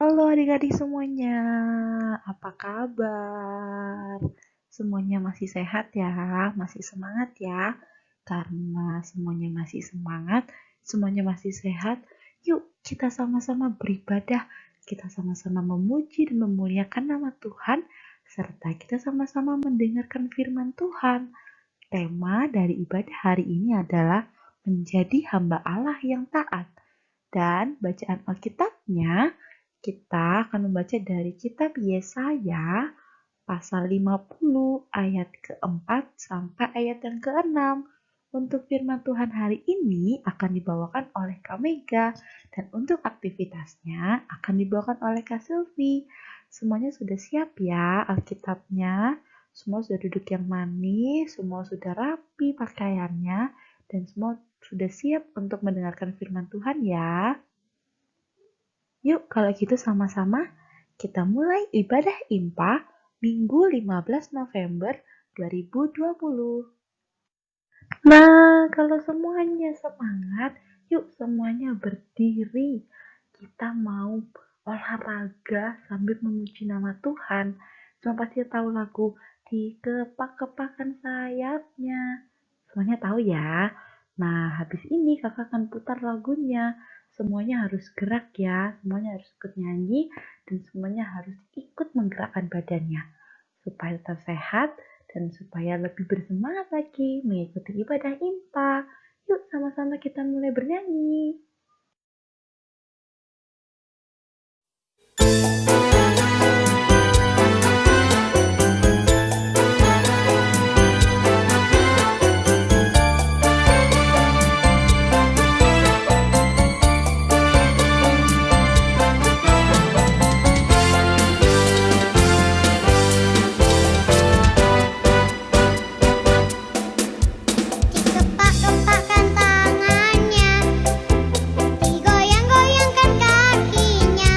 Halo adik-adik semuanya, apa kabar? Semuanya masih sehat ya, masih semangat ya. Karena semuanya masih semangat, semuanya masih sehat, yuk kita sama-sama beribadah, kita sama-sama memuji dan memuliakan nama Tuhan, serta kita sama-sama mendengarkan firman Tuhan. Tema dari ibadah hari ini adalah menjadi hamba Allah yang taat. Dan bacaan Alkitabnya, kita akan membaca dari kitab Yesaya pasal 50 ayat keempat sampai ayat yang keenam. Untuk firman Tuhan hari ini akan dibawakan oleh Kak Mega dan untuk aktivitasnya akan dibawakan oleh Kak Silvi. Semuanya sudah siap ya Alkitabnya? Semua sudah duduk yang manis, semua sudah rapi pakaiannya, dan semua sudah siap untuk mendengarkan firman Tuhan ya. Yuk kalau gitu sama-sama kita mulai ibadah IMPA Minggu 15 November 2020. Nah, kalau semuanya semangat, yuk semuanya berdiri. Kita mau olahraga sambil memuji nama Tuhan. Semua pasti tahu lagu di kepak-kepakan sayapnya. Semuanya tahu ya. Nah, habis ini kakak akan putar lagunya. Semuanya harus gerak ya, semuanya harus ikut nyanyi, dan semuanya harus ikut menggerakkan badannya. Supaya tetap sehat, dan supaya lebih bersemangat lagi mengikuti ibadah IMPA. Yuk sama-sama kita mulai bernyanyi. Kepak-kepakkan tangannya, digoyang-goyangkan kakinya.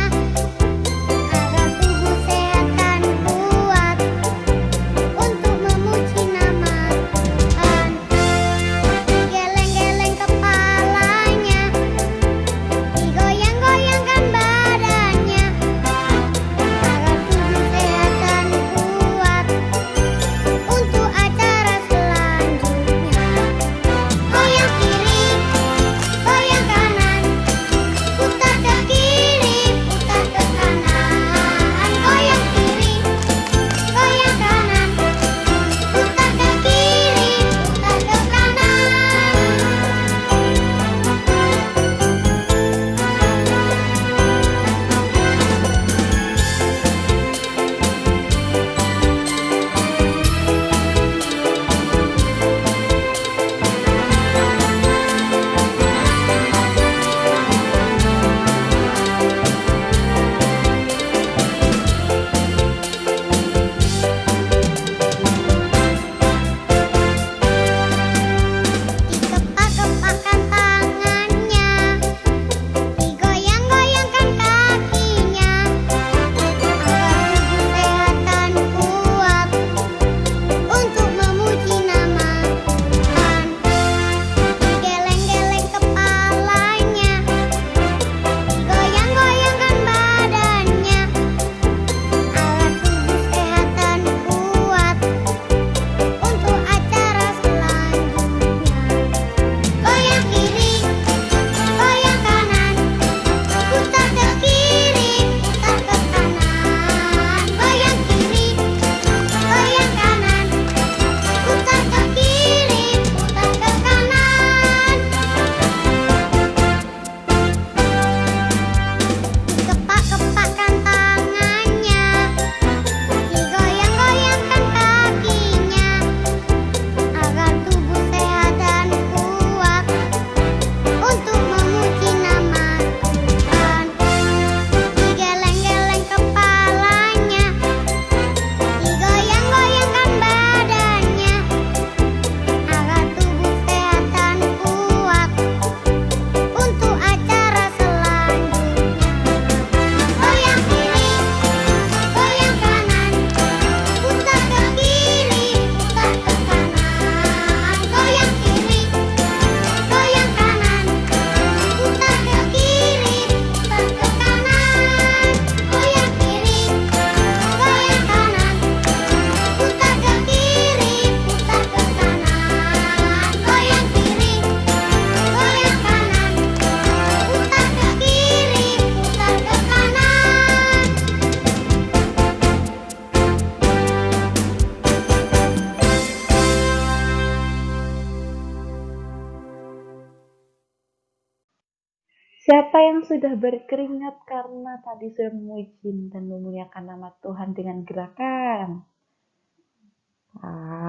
Siapa yang sudah berkeringat karena tadi sudah memuji dan memuliakan nama Tuhan dengan gerakan?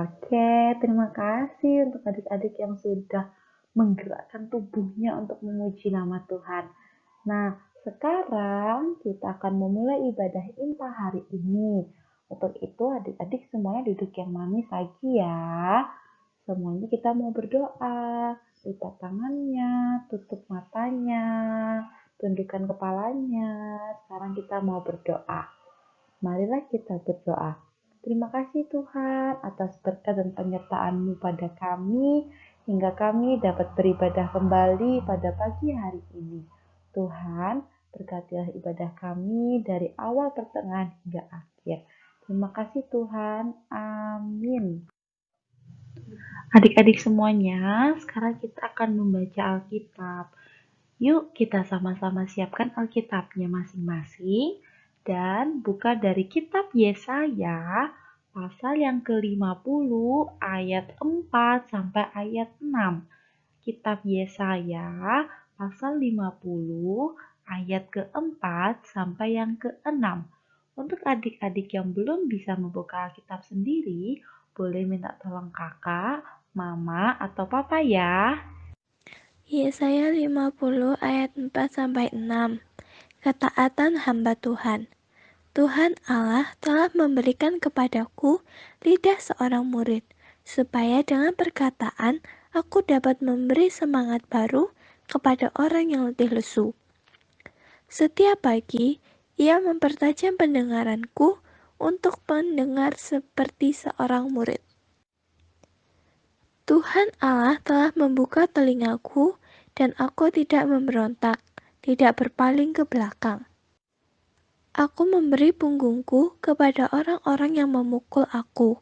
Oke, terima kasih untuk adik-adik yang sudah menggerakkan tubuhnya untuk memuji nama Tuhan. Nah, sekarang kita akan memulai ibadah Impa hari ini. Untuk itu adik-adik semuanya duduk yang manis lagi ya. Semuanya kita mau berdoa. Lipat tangannya, tutup matanya, tundukkan kepalanya. Sekarang kita mau berdoa. Marilah kita berdoa. Terima kasih Tuhan atas berkat dan penyertaan-Mu pada kami, hingga kami dapat beribadah kembali pada pagi hari ini. Tuhan, berkatilah ibadah kami dari awal, pertengahan, hingga akhir. Terima kasih Tuhan. Amin. Adik-adik semuanya, sekarang kita akan membaca Alkitab. Yuk kita sama-sama siapkan Alkitabnya masing-masing dan buka dari kitab Yesaya pasal yang ke-50 ayat 4 sampai ayat 6. Kitab Yesaya pasal 50 ayat ke-4 sampai yang ke-6. Untuk adik-adik yang belum bisa membuka Alkitab sendiri, boleh minta tolong kakak, mama, atau papa ya. Yesaya 50 ayat 4-6. Ketaatan hamba Tuhan. Tuhan Allah telah memberikan kepadaku lidah seorang murid, supaya dengan perkataan aku dapat memberi semangat baru kepada orang yang letih lesu. Setiap pagi, ia mempertajam pendengaranku untuk mendengar seperti seorang murid. Tuhan Allah telah membuka telingaku, dan aku tidak memberontak, tidak berpaling ke belakang. Aku memberi punggungku kepada orang-orang yang memukul aku,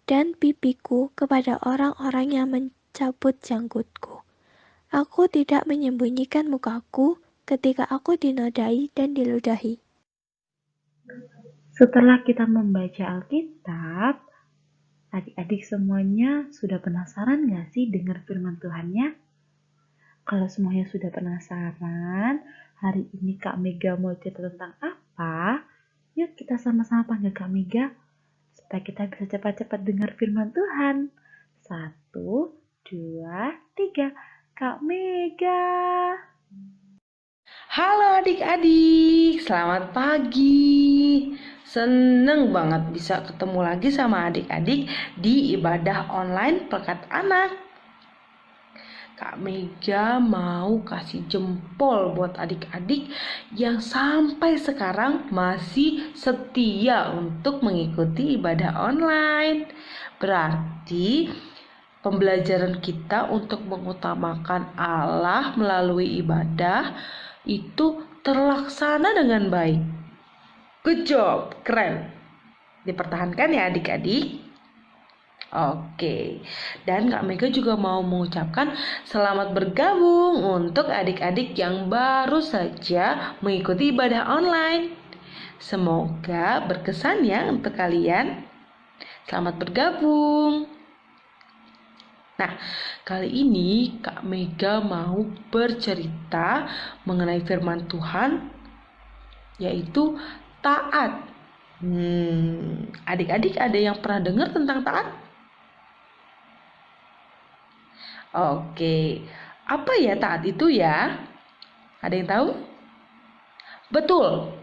dan pipiku kepada orang-orang yang mencabut janggutku. Aku tidak menyembunyikan mukaku ketika aku dinodai dan diludahi. Setelah kita membaca Alkitab, adik-adik semuanya sudah penasaran gak sih dengar firman Tuhannya? Kalau semuanya sudah penasaran, hari ini Kak Mega mau cerita tentang apa? Yuk kita sama-sama panggil Kak Mega, supaya kita bisa cepat-cepat dengar firman Tuhan. 1, 2, 3, Kak Mega. Halo adik-adik, selamat pagi. Seneng banget bisa ketemu lagi sama adik-adik di ibadah online Pekat Anak. Kak Mega mau kasih jempol buat adik-adik yang sampai sekarang masih setia untuk mengikuti ibadah online. Berarti pembelajaran kita untuk mengutamakan Allah melalui ibadah itu terlaksana dengan baik. Good job, keren. Dipertahankan ya adik-adik. Oke, dan Kak Mega juga mau mengucapkan selamat bergabung untuk adik-adik yang baru saja mengikuti ibadah online. Semoga berkesan ya untuk kalian. Selamat bergabung. Nah, kali ini Kak Mega mau bercerita mengenai firman Tuhan, yaitu taat. Adik-adik ada yang pernah dengar tentang taat? Oke, apa ya taat itu ya? Ada yang tahu? Betul,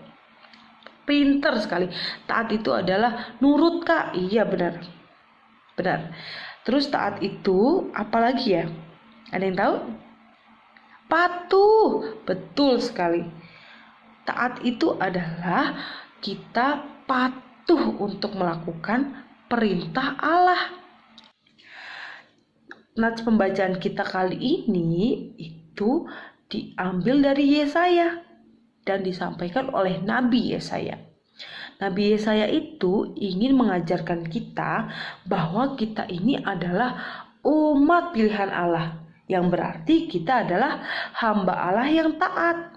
pinter sekali. Taat itu adalah nurut, Kak. Iya, benar. Terus taat itu apa lagi ya? Ada yang tahu? Patuh, betul sekali. Taat itu adalah kita patuh untuk melakukan perintah Allah. Nats pembacaan kita kali ini itu diambil dari Yesaya dan disampaikan oleh Nabi Yesaya. Nabi Yesaya itu ingin mengajarkan kita bahwa kita ini adalah umat pilihan Allah, yang berarti kita adalah hamba Allah yang taat.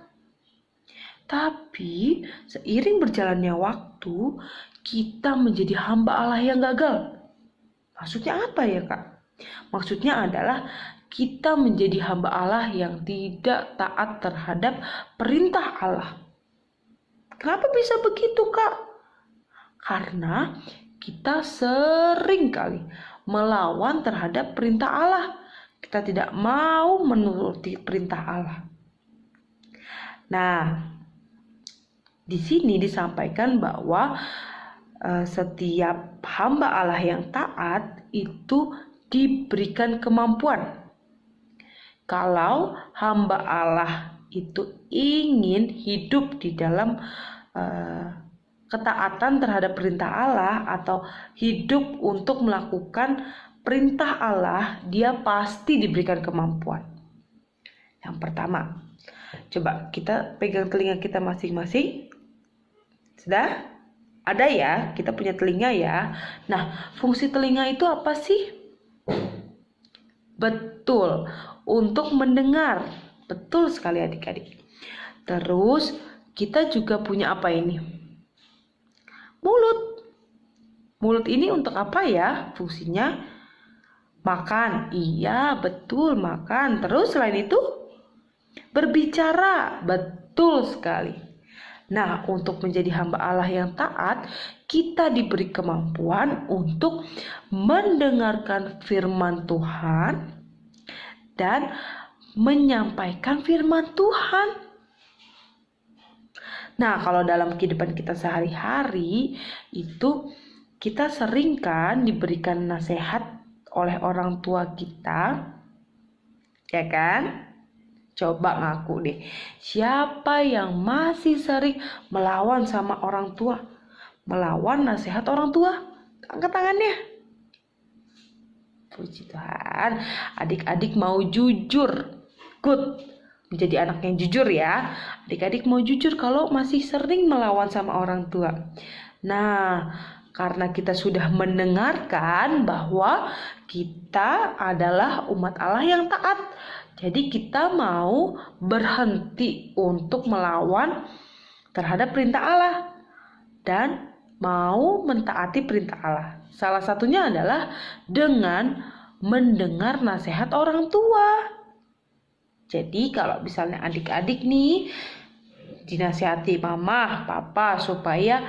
Tapi seiring berjalannya waktu, kita menjadi hamba Allah yang gagal. Maksudnya apa ya, Kak? Maksudnya adalah kita menjadi hamba Allah yang tidak taat terhadap perintah Allah. Kenapa bisa begitu, Kak? Karena kita sering kali melawan terhadap perintah Allah. Kita tidak mau menuruti perintah Allah. Nah, di sini disampaikan bahwa setiap hamba Allah yang taat itu diberikan kemampuan. Kalau hamba Allah itu ingin hidup di dalam ketaatan terhadap perintah Allah atau hidup untuk melakukan perintah Allah, dia pasti diberikan kemampuan. Yang pertama, coba kita pegang telinga kita masing-masing. Sudah? Ada ya, kita punya telinga ya. Nah, fungsi telinga itu apa sih? Betul, untuk mendengar. Betul sekali adik-adik. Terus, kita juga punya apa ini? Mulut. Mulut ini untuk apa ya fungsinya? Makan. Iya, betul, makan. Terus selain itu, berbicara. Betul sekali. Nah, untuk menjadi hamba Allah yang taat, kita diberi kemampuan untuk mendengarkan firman Tuhan dan menyampaikan firman Tuhan. Nah, kalau dalam kehidupan kita sehari-hari, itu kita sering kan diberikan nasihat oleh orang tua kita, ya kan? Coba ngaku deh, siapa yang masih sering melawan sama orang tua? Melawan nasihat orang tua? Angkat tangannya. Puji Tuhan, adik-adik mau jujur. Good, menjadi anak yang jujur ya. Adik-adik mau jujur kalau masih sering melawan sama orang tua. Nah, karena kita sudah mendengarkan bahwa kita adalah umat Allah yang taat, jadi kita mau berhenti untuk melawan terhadap perintah Allah dan mau mentaati perintah Allah. Salah satunya adalah dengan mendengar nasihat orang tua. Jadi kalau misalnya adik-adik nih dinasihati mama, papa supaya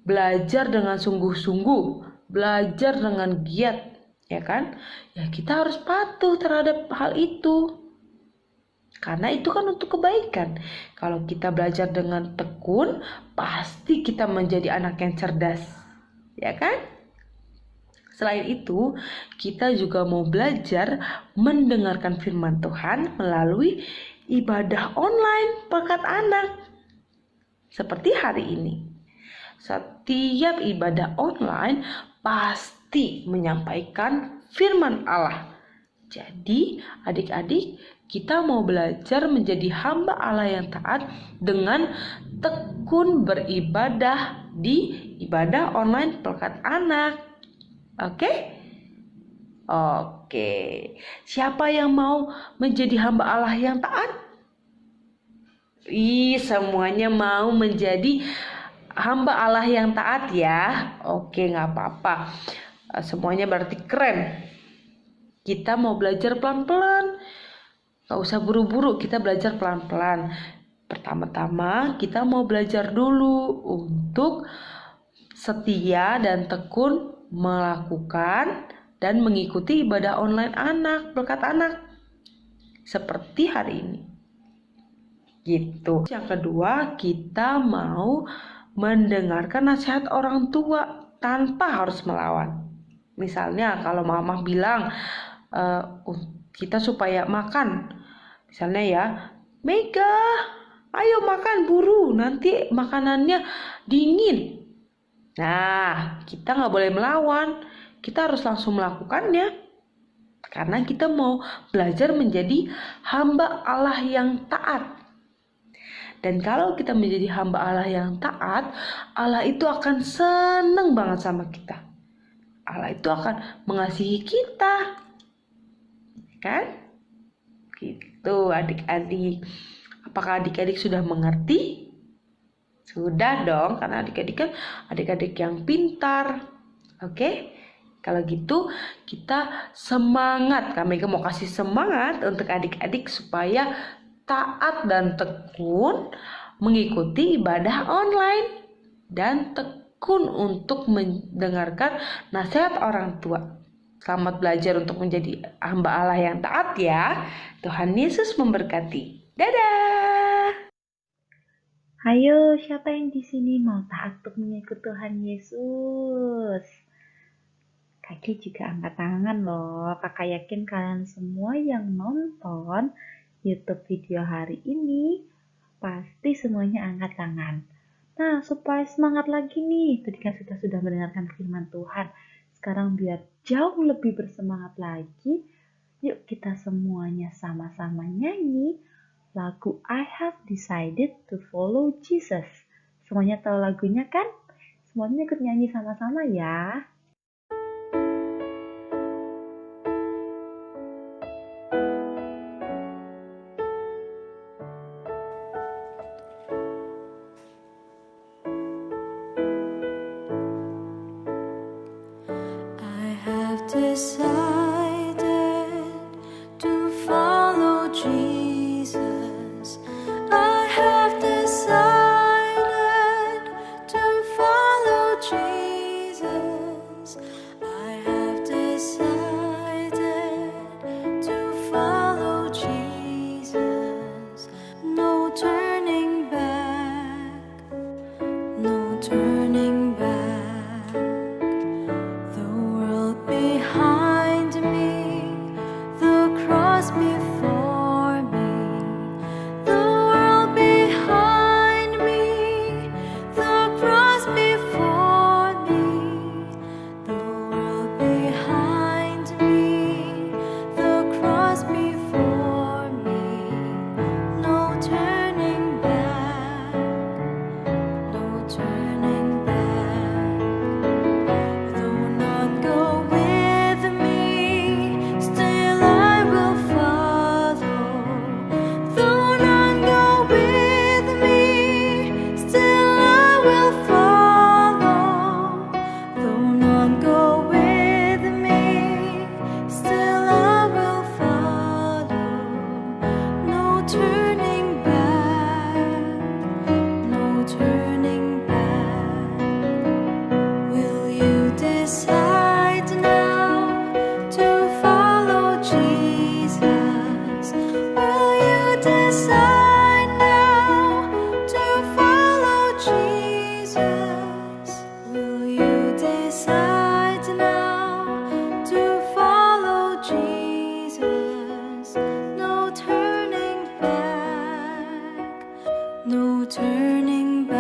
belajar dengan sungguh-sungguh, belajar dengan giat, ya kan? Ya kita harus patuh terhadap hal itu. Karena itu kan untuk kebaikan. Kalau kita belajar dengan tekun, pasti kita menjadi anak yang cerdas. Ya kan? Selain itu, kita juga mau belajar mendengarkan firman Tuhan melalui ibadah online Pekat Anak. Seperti hari ini. Setiap ibadah online pasti menyampaikan firman Allah. Jadi, adik-adik, kita mau belajar menjadi hamba Allah yang taat dengan tekun beribadah di ibadah online Pekat Anak. Oke? Oke. Siapa yang mau menjadi hamba Allah yang taat? Semuanya mau menjadi hamba Allah yang taat ya. Oke, gak apa-apa. Semuanya berarti keren. Kita mau belajar pelan-pelan. Gak usah buru-buru, kita belajar pelan-pelan. Pertama-tama kita mau belajar dulu untuk setia dan tekun melakukan dan mengikuti ibadah online anak, Pekat Anak. Seperti hari ini. Gitu. Yang kedua, kita mau mendengarkan nasihat orang tua tanpa harus melawan. Misalnya kalau mama bilang kita supaya makan, misalnya ya, Mega, ayo makan buru, nanti makanannya dingin. Nah, kita nggak boleh melawan, kita harus langsung melakukannya. Karena kita mau belajar menjadi hamba Allah yang taat. Dan kalau kita menjadi hamba Allah yang taat, Allah itu akan seneng banget sama kita. Allah itu akan mengasihi kita. Kan? Gitu adik-adik. Apakah adik-adik sudah mengerti? Sudah dong, karena adik-adik kan adik-adik yang pintar. Oke? Kalau gitu kita semangat, kami mau kasih semangat untuk adik-adik supaya taat dan tekun mengikuti ibadah online dan tekun untuk mendengarkan nasihat orang tua. Selamat belajar untuk menjadi hamba Allah yang taat ya. Tuhan Yesus memberkati. Dadah. Ayo, siapa yang di sini mau taat untuk mengikut Tuhan Yesus? Kakak juga angkat tangan loh. Kakak yakin kalian semua yang nonton YouTube video hari ini pasti semuanya angkat tangan. Nah, supaya semangat lagi nih. Tadi kan kita sudah mendengarkan firman Tuhan. Sekarang biar jauh lebih bersemangat lagi, yuk kita semuanya sama-sama nyanyi lagu I Have Decided to Follow Jesus. Semuanya tahu lagunya kan? Semuanya ikut nyanyi sama-sama ya. I have decided to follow Jesus. I have decided to follow Jesus. I have decided to follow Jesus. No turning back, no turning back. The world behind me, the cross before me. The world behind me, the cross before me. The world behind me, the cross before me. No turning back, no turning back. Though none go with me, still I will follow. Though none go with me, still I will follow. Though none go with me, still I will follow. No turning back, no turning back. Will you decide now to follow Jesus? Will you decide now to follow Jesus? Will you decide now to follow Jesus? No turning back, no turning back.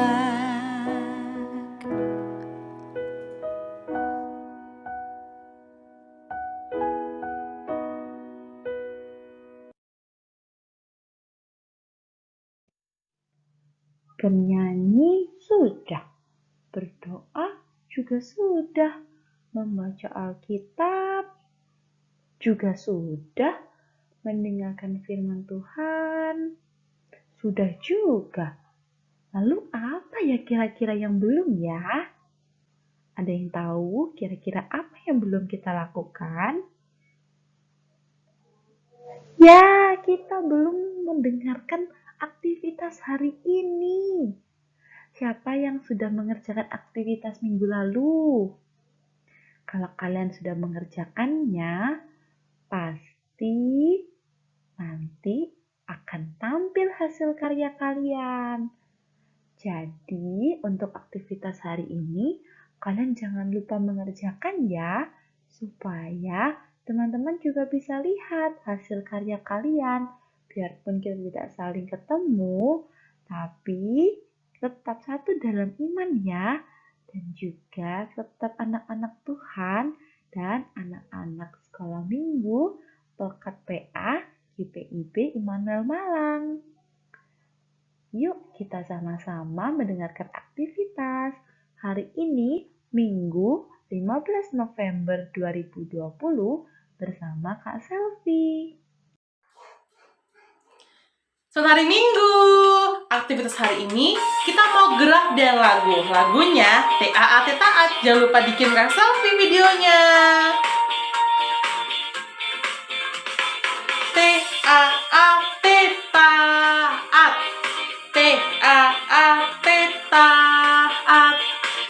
Bernyanyi sudah, berdoa juga sudah, membaca Alkitab juga sudah, mendengarkan firman Tuhan sudah juga. Lalu apa ya kira-kira yang belum ya? Ada yang tahu kira-kira apa yang belum kita lakukan? Ya, kita belum mendengarkan aktivitas hari ini. Siapa yang sudah mengerjakan aktivitas minggu lalu? Kalau kalian sudah mengerjakannya, pasti nanti akan tampil hasil karya kalian. Jadi, untuk aktivitas hari ini, kalian jangan lupa mengerjakan ya, supaya teman-teman juga bisa lihat hasil karya kalian. Biarpun kita tidak saling ketemu, tapi tetap satu dalam iman ya. Dan juga tetap anak-anak Tuhan dan anak-anak sekolah minggu Pelkat PA GPIB Immanuel Malang. Yuk kita sama-sama mendengarkan aktivitas hari ini Minggu 15 November 2020 bersama Kak Selvi. Selamat hari Minggu. Aktivitas hari ini kita mau gerak dan lagu. Lagunya TAAT Taat. Jangan lupa dikirimkan selfie videonya. TAAT Taat. TAAT Taat.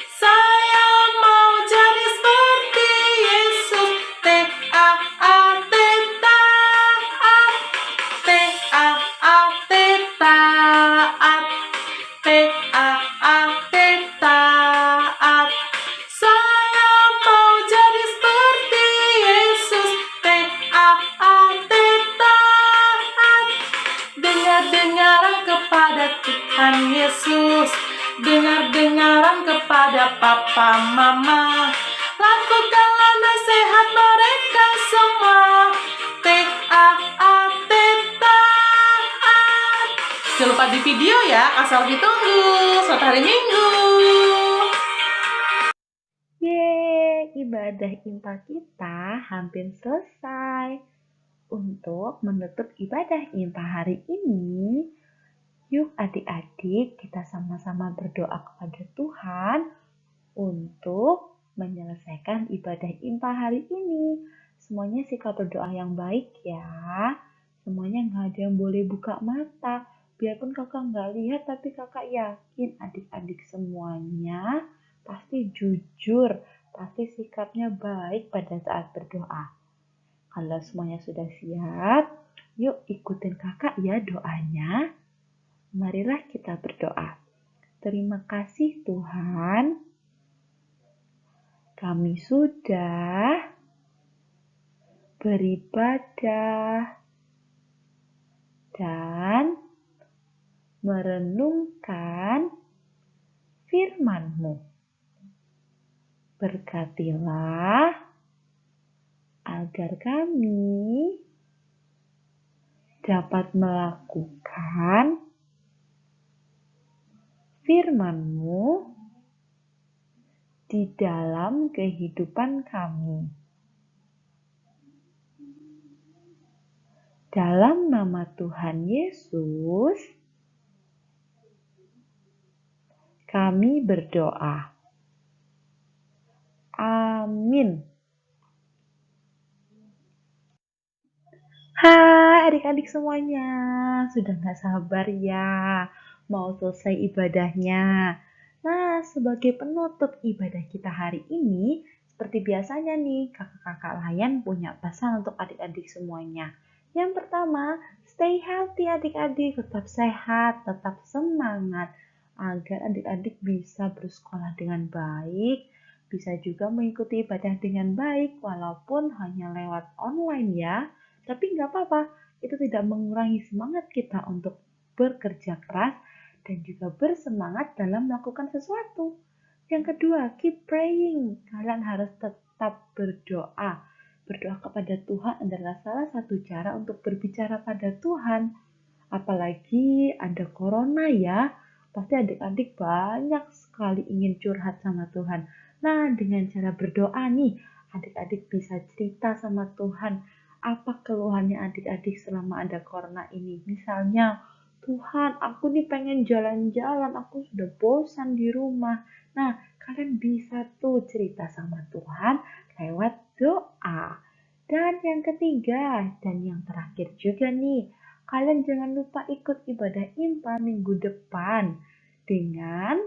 Saya mau jadi seperti Yesus. TAAT Taat. TAAT Taat. TAAT Taat. Saya mau jadi seperti Yesus. TAAT Taat. Dengar-dengaran kepada Tuhan Yesus. Dengar-dengaran kepada Papa Mama. Lakukanlah nasihat mereka semua. TAAT Taat. Jangan lupa di video ya, asal ditunggu. Selamat hari Minggu. Yeay, ibadah IMPA kita hampir selesai. Untuk menutup ibadah IMPA hari ini, yuk adik-adik kita sama-sama berdoa kepada Tuhan untuk menyelesaikan ibadah IMPA hari ini. Semuanya sikap berdoa yang baik ya. Semuanya nggak ada yang boleh buka mata. Biarpun kakak nggak lihat, tapi kakak yakin adik-adik semuanya pasti jujur, pasti sikapnya baik pada saat berdoa. Kalau semuanya sudah siap, yuk ikutin kakak ya doanya. Marilah kita berdoa. Terima kasih Tuhan, kami sudah beribadah dan merenungkan firman-Mu. Berkatilah agar kami dapat melakukan firman-Mu di dalam kehidupan kami. Dalam nama Tuhan Yesus, kami berdoa. Amin. Hai adik-adik semuanya, sudah gak sabar ya mau selesai ibadahnya. Nah, sebagai penutup ibadah kita hari ini, seperti biasanya nih, kakak-kakak layan punya pesan untuk adik-adik semuanya. Yang pertama, stay healthy adik-adik, tetap sehat, tetap semangat, agar adik-adik bisa bersekolah dengan baik, bisa juga mengikuti ibadah dengan baik, walaupun hanya lewat online ya. Tapi nggak apa-apa, itu tidak mengurangi semangat kita untuk bekerja keras dan juga bersemangat dalam melakukan sesuatu. Yang kedua, keep praying. Kalian harus tetap berdoa. Berdoa kepada Tuhan adalah salah satu cara untuk berbicara pada Tuhan. Apalagi ada corona ya, pasti adik-adik banyak sekali ingin curhat sama Tuhan. Nah, dengan cara berdoa nih, adik-adik bisa cerita sama Tuhan apa keluhannya adik-adik selama ada corona ini. Misalnya, Tuhan, aku nih pengen jalan-jalan, aku sudah bosan di rumah. Nah, kalian bisa tuh cerita sama Tuhan lewat doa. Dan yang ketiga, dan yang terakhir juga nih, kalian jangan lupa ikut ibadah IMPA minggu depan dengan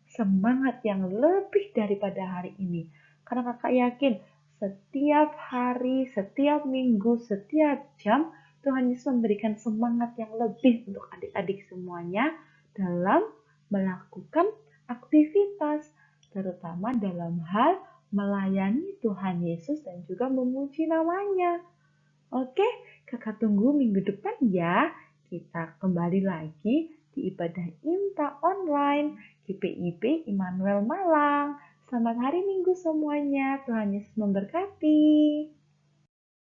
semangat yang lebih daripada hari ini. Karena kakak yakin setiap hari, setiap minggu, setiap jam Tuhan Yesus memberikan semangat yang lebih untuk adik-adik semuanya dalam melakukan aktivitas, terutama dalam hal melayani Tuhan Yesus dan juga memuji namanya. Oke, kakak tunggu minggu depan ya. Kita kembali lagi di ibadah IMTA online GPIB Immanuel Malang. Selamat hari Minggu semuanya. Tuhan Yesus memberkati.